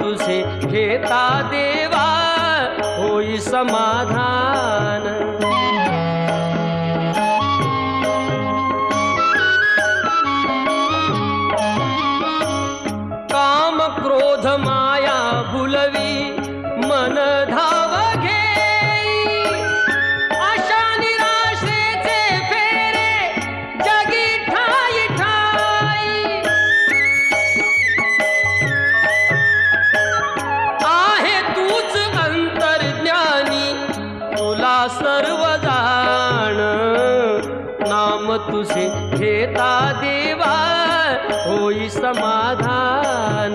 तुझे घेता देवा होई समाधान। काम क्रोध माया भुलवी मन धाव घेई, आशा निराशेचे फेरे जगी ठाई ठाई। आहे तूच अंतर्ज्ञानी तुला सर्व जाण, नाम तुझे घेता देवा होई समाधान।